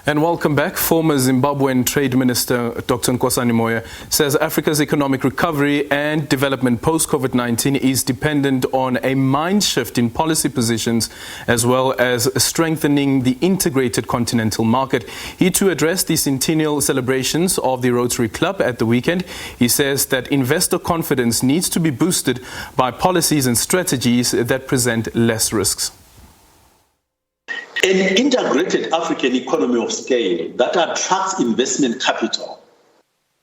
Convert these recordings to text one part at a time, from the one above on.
And welcome back. Former Zimbabwean Trade Minister Dr. Nkosana Moyo says Africa's economic recovery and development post-COVID-19 is dependent on a mind shift in policy positions as well as strengthening the integrated continental market. He too addressed the Centennial celebrations of the Rotary Club at the weekend. He says that investor confidence needs to be boosted by policies and strategies that present less risks. An integrated African economy of scale that attracts investment capital.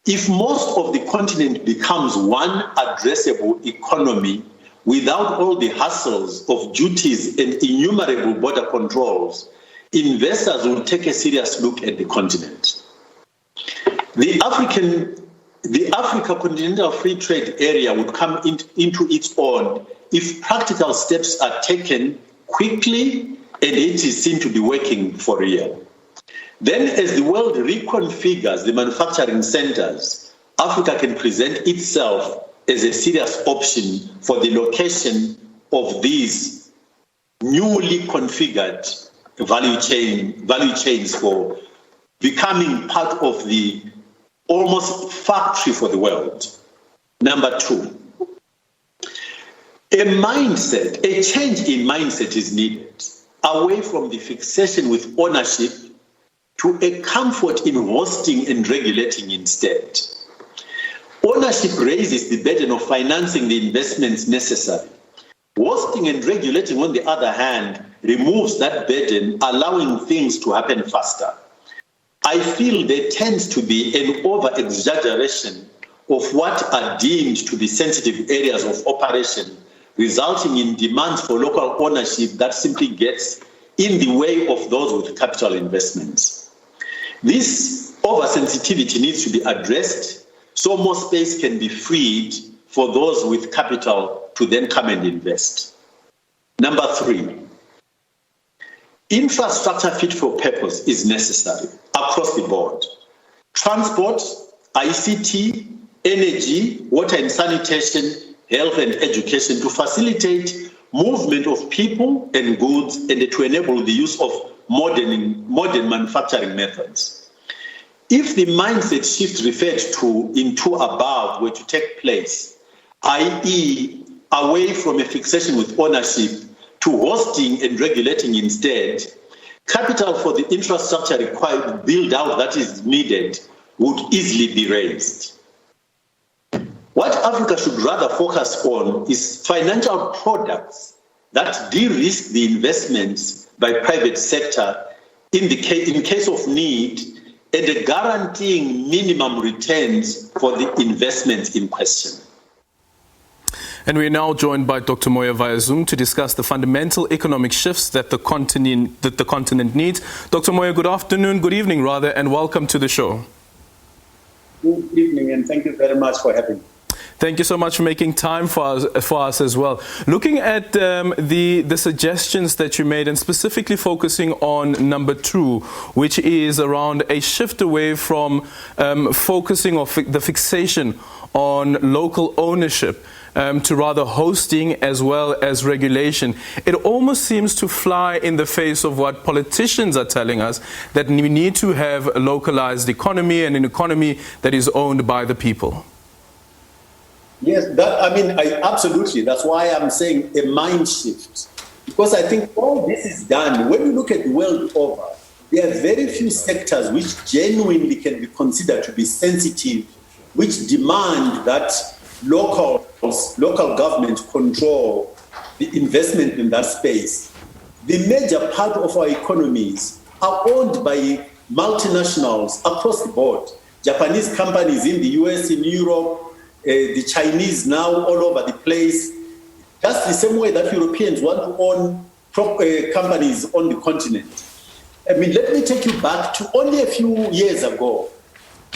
If most of the continent becomes one addressable economy without all the hassles of duties and innumerable border controls, investors will take a serious look at the continent. The Africa Continental Free Trade Area would come into its own if practical steps are taken quickly and it is seen to be working for real. Then, as the world reconfigures the manufacturing centers, Africa can present itself as a serious option for the location of these newly configured value chains for becoming part of the almost factory for the world. Number two, a change in mindset is needed, away from the fixation with ownership to a comfort in hosting and regulating instead. Ownership raises the burden of financing the investments necessary. Hosting and regulating, on the other hand, removes that burden, allowing things to happen faster. I feel there tends to be an over-exaggeration of what are deemed to be sensitive areas of operation, resulting in demands for local ownership that simply gets in the way of those with capital investments. This oversensitivity needs to be addressed so more space can be freed for those with capital to then come and invest. Number three, infrastructure fit for purpose is necessary across the board. Transport, ICT, energy, water and sanitation, health and education to facilitate movement of people and goods and to enable the use of modern manufacturing methods. If the mindset shift referred to in two above were to take place, i.e. away from a fixation with ownership to hosting and regulating instead, capital for the infrastructure required build out that is needed would easily be raised. What Africa should rather focus on is financial products that de-risk the investments by private sector in case of need and guaranteeing minimum returns for the investments in question. And we are now joined by Dr. Moyo via Zoom to discuss the fundamental economic shifts that the continent needs. Dr. Moyo, good afternoon, good evening rather, and welcome to the show. Good evening, and thank you very much for having me. Thank you so much for making time for us as well. Looking at the suggestions that you made and specifically focusing on number two, which is around a shift away from focusing on the fixation on local ownership to rather hosting as well as regulation. It almost seems to fly in the face of what politicians are telling us, that we need to have a localized economy and an economy that is owned by the people. Yes, absolutely. That's why I'm saying a mind shift. Because I think all this is done, when you look at the world over, there are very few sectors which genuinely can be considered to be sensitive, which demand that local government control the investment in that space. The major part of our economies are owned by multinationals across the board. Japanese companies in the US, in Europe, the Chinese now all over the place. That's the same way that Europeans want to own companies on the continent. Let me take you back to only a few years ago.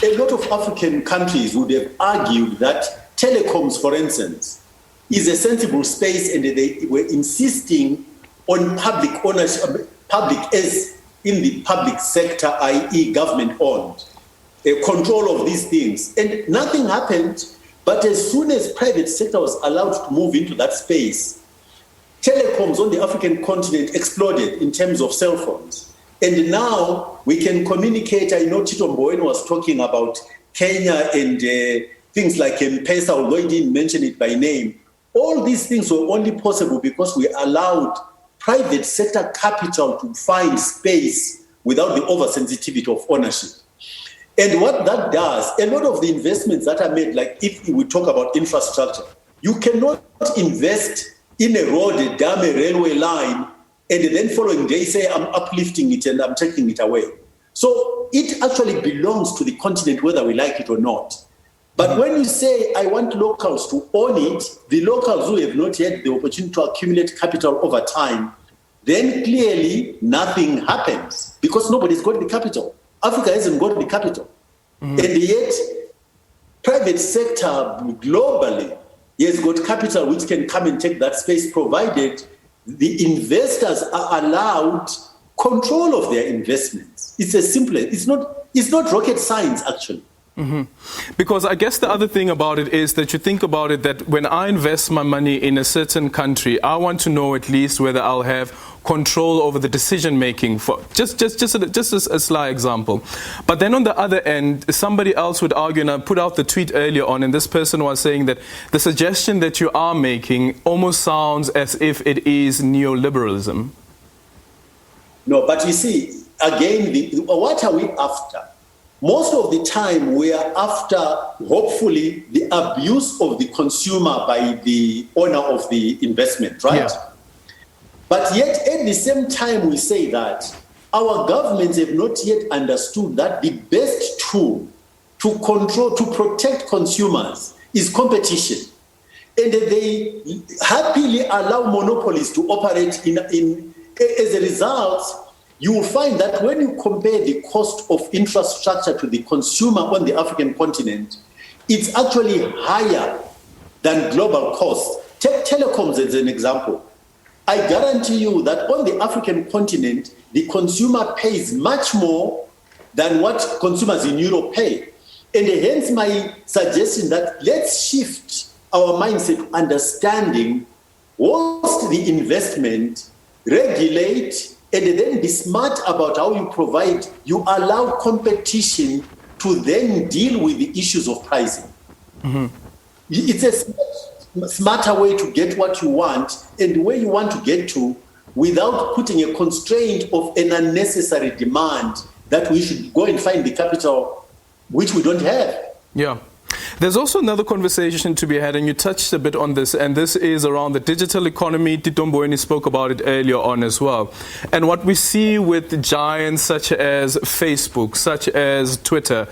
A lot of African countries would have argued that telecoms, for instance, is a sensible space, and they were insisting on public ownership, public as in the public sector, i.e. government-owned, control of these things. And nothing happened. But as soon as private sector was allowed to move into that space, telecoms on the African continent exploded in terms of cell phones. And now we can communicate. I know Tito Mboweni was talking about Kenya and things like M-Pesa, although he didn't mention it by name. All these things were only possible because we allowed private sector capital to find space without the oversensitivity of ownership. And what that does, a lot of the investments that are made, like if we talk about infrastructure, you cannot invest in a road, a dam, a railway line, and then following day say, I'm uplifting it and I'm taking it away. So it actually belongs to the continent, whether we like it or not. But when you say, I want locals to own it, the locals who have not had the opportunity to accumulate capital over time, then clearly nothing happens because nobody's got the capital. Africa hasn't got the capital. And yet, private sector globally has got capital which can come and take that space, provided the investors are allowed control of their investments. It's as simple as, it's not rocket science, actually. Because I guess the other thing about it is that you think about it that when I invest my money in a certain country, I want to know at least whether I'll have control over the decision making. For just a sly example. But then on the other end, somebody else would argue, and I put out the tweet earlier on, and this person was saying that the suggestion that you are making almost sounds as if it is neoliberalism. No, but you see, again, what are we after? Most of the time, we are after, hopefully, the abuse of the consumer by the owner of the investment, right? Yeah. But yet, at the same time, we say that our governments have not yet understood that the best tool to control, to protect consumers is competition. And they happily allow monopolies to operate as a result. You will find that when you compare the cost of infrastructure to the consumer on the African continent, it's actually higher than global costs. Take telecoms as an example. I guarantee you that on the African continent, the consumer pays much more than what consumers in Europe pay. And hence my suggestion that let's shift our mindset to understanding what's the investment, regulate, and then be smart about how you provide, you allow competition to then deal with the issues of pricing. It's a smarter way to get what you want and where you want to get to without putting a constraint of an unnecessary demand that we should go and find the capital which we don't have. Yeah. There's also another conversation to be had, and you touched a bit on this, and this is around the digital economy. Tito Mboweni spoke about it earlier on as well. And what we see with giants such as Facebook, such as Twitter,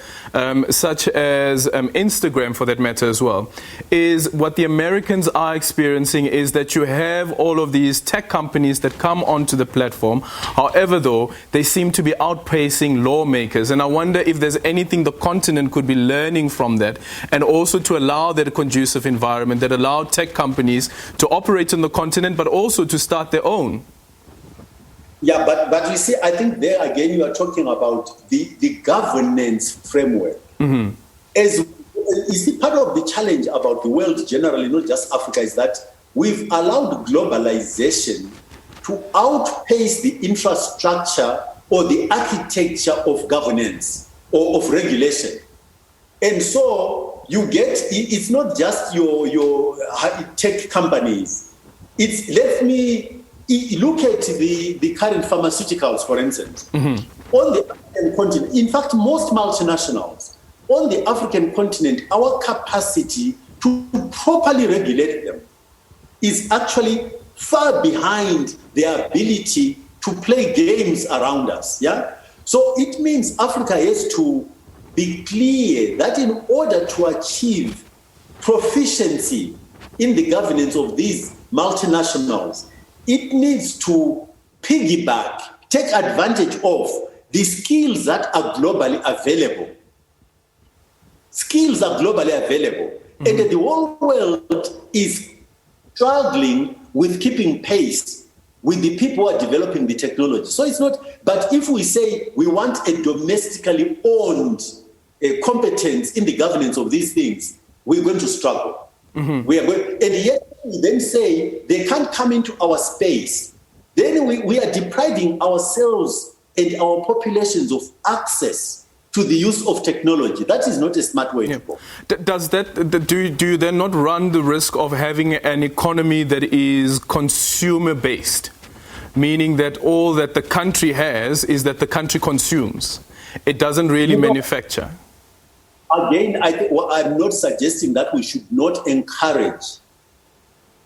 such as Instagram for that matter as well, is what the Americans are experiencing is that you have all of these tech companies that come onto the platform. However, though, they seem to be outpacing lawmakers. And I wonder if there's anything the continent could be learning from that, and also to allow that conducive environment that allow tech companies to operate on the continent, but also to start their own. Yeah, but you see, I think there again you are talking about the governance framework. As you see, part of the challenge about the world generally, not just Africa, is that we've allowed globalization to outpace the infrastructure or the architecture of governance or of regulation. And so you get, it's not just your tech companies. Let me look at the current pharmaceuticals, for instance. On the African continent, in fact, most multinationals on the African continent, our capacity to properly regulate them is actually far behind their ability to play games around us. Yeah. So it means Africa has to be clear that in order to achieve proficiency in the governance of these multinationals, it needs to piggyback, take advantage of the skills that are globally available. Skills are globally available. And the whole world is struggling with keeping pace with the people who are developing the technology. So it's not, but if we say we want a domestically owned competence in the governance of these things, we're going to struggle. We are going, and yet we then say they can't come into our space. Then we are depriving ourselves and our populations of access to the use of technology. That is not a smart way to go. Do you then not run the risk of having an economy that is consumer-based, meaning that all that the country has is that the country consumes? It doesn't really manufacture. Again, I'm not suggesting that we should not encourage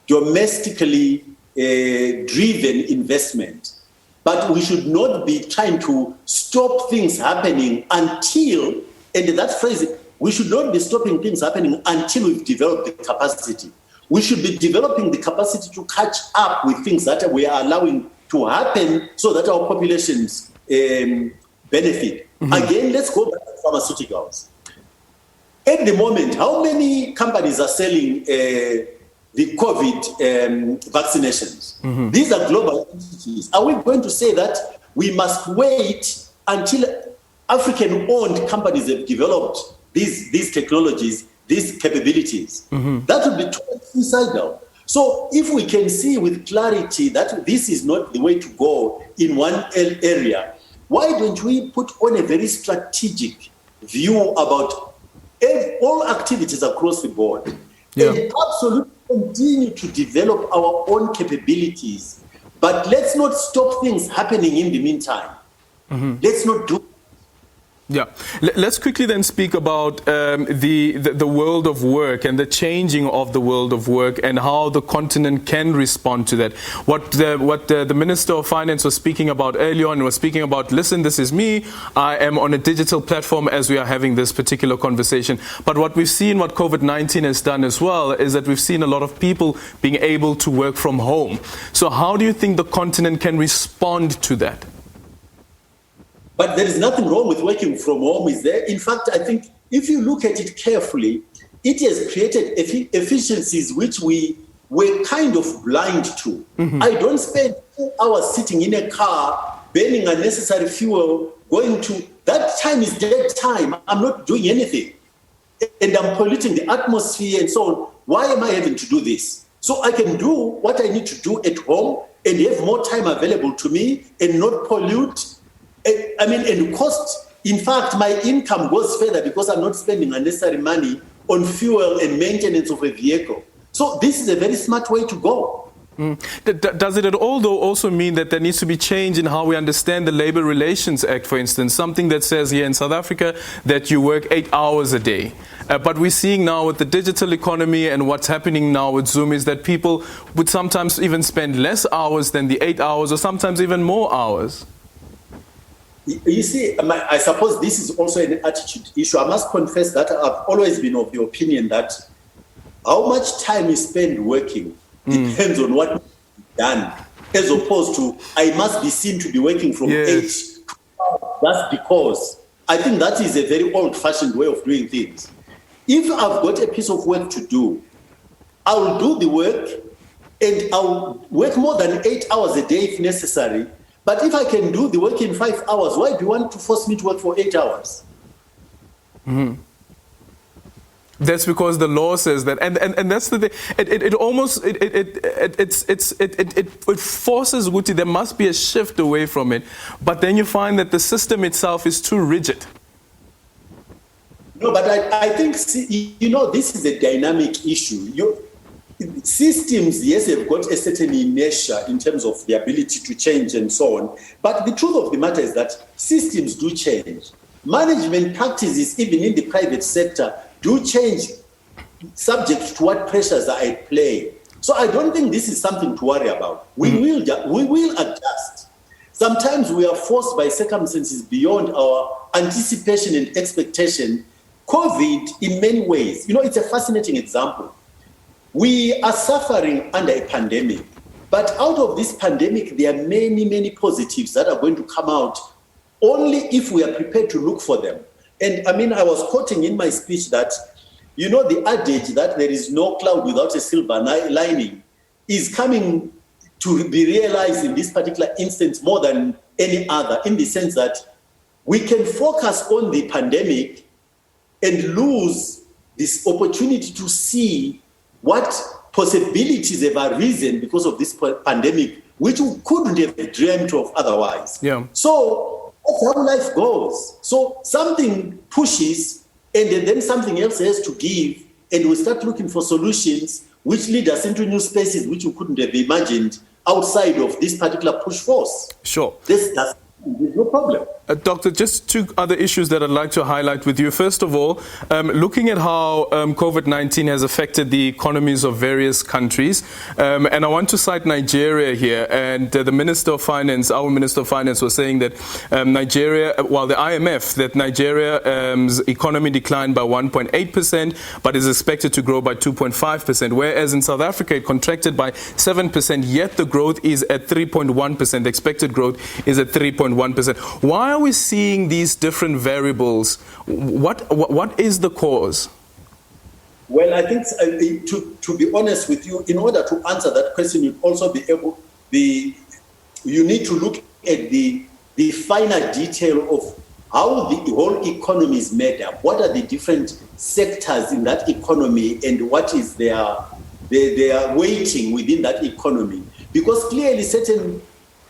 domestically driven investment, but we should not be trying to stop things happening until, and that phrase, we should not be stopping things happening until we've developed the capacity. We should be developing the capacity to catch up with things that we are allowing to happen so that our populations benefit. Again, let's go back to pharmaceuticals. At the moment, how many companies are selling the COVID vaccinations? These are global entities. Are we going to say that we must wait until African-owned companies have developed these technologies, these capabilities? That would be totally suicidal. So if we can see with clarity that this is not the way to go in one area, why don't we put on a very strategic view about all activities across the board and absolutely continue to develop our own capabilities? But let's not stop things happening in the meantime. Let's not do. Yeah. Let's quickly then speak about the world of work and the changing of the world of work and how the continent can respond to that. What the Minister of Finance was speaking about earlier on was speaking about, listen, this is me. I am on a digital platform as we are having this particular conversation. But what we've seen, what COVID-19 has done as well, is that we've seen a lot of people being able to work from home. So how do you think the continent can respond to that? But there is nothing wrong with working from home, is there? In fact, I think if you look at it carefully, it has created efficiencies which we were kind of blind to. I don't spend 2 hours sitting in a car, burning unnecessary fuel, going to... That time is dead time. I'm not doing anything. And I'm polluting the atmosphere and so on. Why am I having to do this? So I can do what I need to do at home and have more time available to me and not pollute. And cost, in fact, my income goes further because I'm not spending unnecessary money on fuel and maintenance of a vehicle. So this is a very smart way to go. Does it at all, though, also mean that there needs to be change in how we understand the Labour Relations Act, for instance, something that says here in South Africa that you work 8 hours a day? But we're seeing now with the digital economy and what's happening now with Zoom is that people would sometimes even spend less hours than the 8 hours or sometimes even more hours. You see, I suppose this is also an attitude issue. I must confess that I've always been of the opinion that how much time you spend working depends on what is done, as opposed to I must be seen to be working from 8 to 12. That's because I think that is a very old-fashioned way of doing things. If I've got a piece of work to do, I will do the work and I'll work more than 8 hours a day if necessary. But if I can do the work in 5 hours, why do you want to force me to work for 8 hours? That's because the law says that, and that's the thing. It forces Guti. There must be a shift away from it, but then you find that the system itself is too rigid. No, but I think this is a dynamic issue. Systems, yes, have got a certain inertia in terms of the ability to change and so on. But the truth of the matter is that systems do change. Management practices, even in the private sector, do change subject to what pressures are at play. So I don't think this is something to worry about. We will adjust. Sometimes we are forced by circumstances beyond our anticipation and expectation. COVID, in many ways, it's a fascinating example. We are suffering under a pandemic, but out of this pandemic, there are many, many positives that are going to come out only if we are prepared to look for them. And I was quoting in my speech that, the adage that there is no cloud without a silver lining is coming to be realized in this particular instance more than any other, in the sense that we can focus on the pandemic and lose this opportunity to see what possibilities have arisen because of this pandemic, which we couldn't have dreamt of otherwise. Yeah. So That's how life goes. So something pushes, and then something else has to give, and we start looking for solutions which lead us into new spaces which we couldn't have imagined outside of this particular push force. Sure. There's no problem. Doctor, just two other issues that I'd like to highlight with you. First of all, looking at how COVID-19 has affected the economies of various countries, and I want to cite Nigeria here, and the Minister of Finance, our Minister of Finance was saying that Nigeria, well, the IMF, that Nigeria's economy declined by 1.8%, but is expected to grow by 2.5%, whereas in South Africa it contracted by 7%, yet the growth is at 3.1%. The expected growth is at 3.1%. Why are we seeing these different variables? What is the cause? Well, I think to be honest with you, in order to answer that question, you also you need to look at the finer detail of how the whole economy is made up. What are the different sectors in that economy, and what is their weighting within that economy? Because clearly certain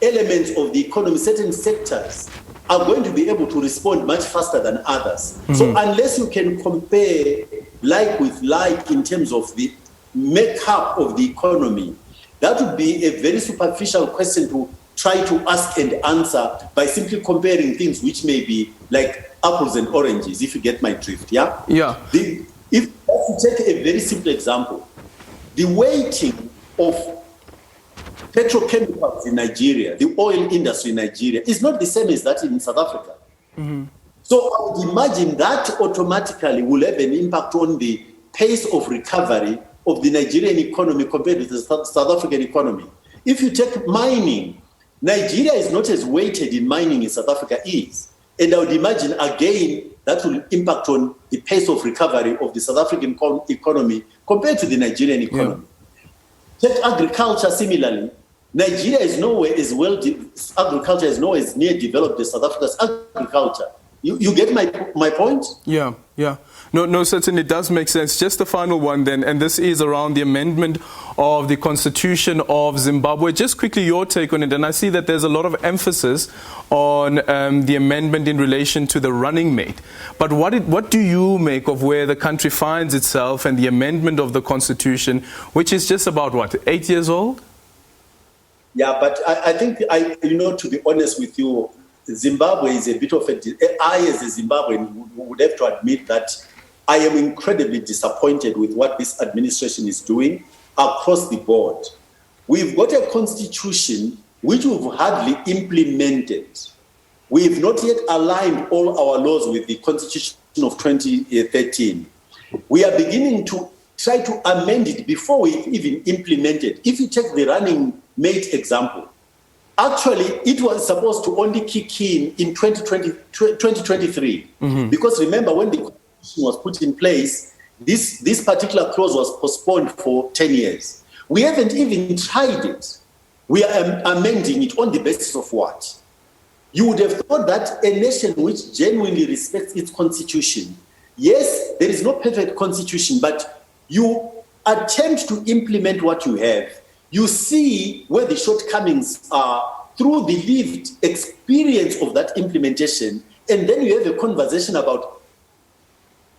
elements of the economy, certain sectors are going to be able to respond much faster than others. Mm-hmm. So unless you can compare like with like in terms of the makeup of the economy, that would be a very superficial question to try to ask and answer by simply comparing things which may be like apples and oranges, if you get my drift, yeah? Yeah. If you take a very simple example, the weighting of petrochemicals in Nigeria, the oil industry in Nigeria, is not the same as that in South Africa. Mm-hmm. So I would imagine that automatically will have an impact on the pace of recovery of the Nigerian economy compared with the South African economy. If you take mining, Nigeria is not as weighted in mining as South Africa is. And I would imagine, again, that will impact on the pace of recovery of the South African economy compared to the Nigerian economy. Yeah. Take agriculture similarly. Nigeria is nowhere as well, agriculture is nowhere as near developed as South Africa's agriculture. You get my point? Yeah. No, certainly it does make sense. Just the final one then, and this is around the amendment of the Constitution of Zimbabwe. Just quickly your take on it, and I see that there's a lot of emphasis on the amendment in relation to the running mate. But what do you make of where the country finds itself and the amendment of the Constitution, which is just about, 8 years old? Yeah, but I think, to be honest with you, Zimbabwe is a bit of I as a Zimbabwean would have to admit that I am incredibly disappointed with what this administration is doing across the board. We've got a constitution which we've hardly implemented. We've not yet aligned all our laws with the constitution of 2013. We are beginning to try to amend it before we even implement it. If you take the running mate example, actually it was supposed to only kick in 2023. Mm-hmm. Because remember, when the constitution was put in place, this particular clause was postponed for 10 years. We haven't even tried it. We are amending it on the basis of what? You would have thought that a nation which genuinely respects its constitution, yes, there is no perfect constitution, but you attempt to implement what you have. You see where the shortcomings are through the lived experience of that implementation, and then you have a conversation about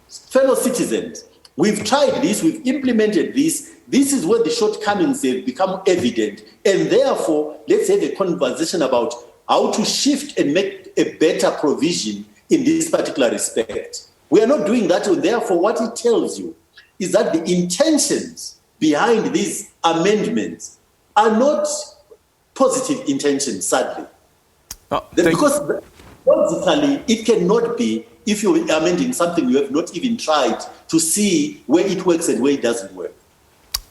fellow citizens. We've tried this, we've implemented this. This is where the shortcomings have become evident, and therefore, let's have a conversation about how to shift and make a better provision in this particular respect. We are not doing that, and therefore, what it tells you is that the intentions behind these amendments are not positive intentions, sadly. Because logically, it cannot be if you're amending something you have not even tried to see where it works and where it doesn't work.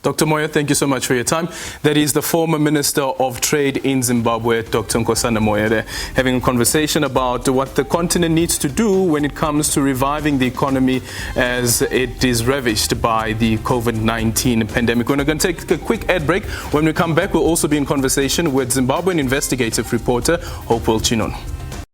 Dr. Moyo, thank you so much for your time. That is the former Minister of Trade in Zimbabwe, Dr. Nkosana Moyo, there, having a conversation about what the continent needs to do when it comes to reviving the economy as it is ravished by the COVID-19 pandemic. We're going to take a quick ad break. When we come back, we'll also be in conversation with Zimbabwean investigative reporter Hopewell Chinon.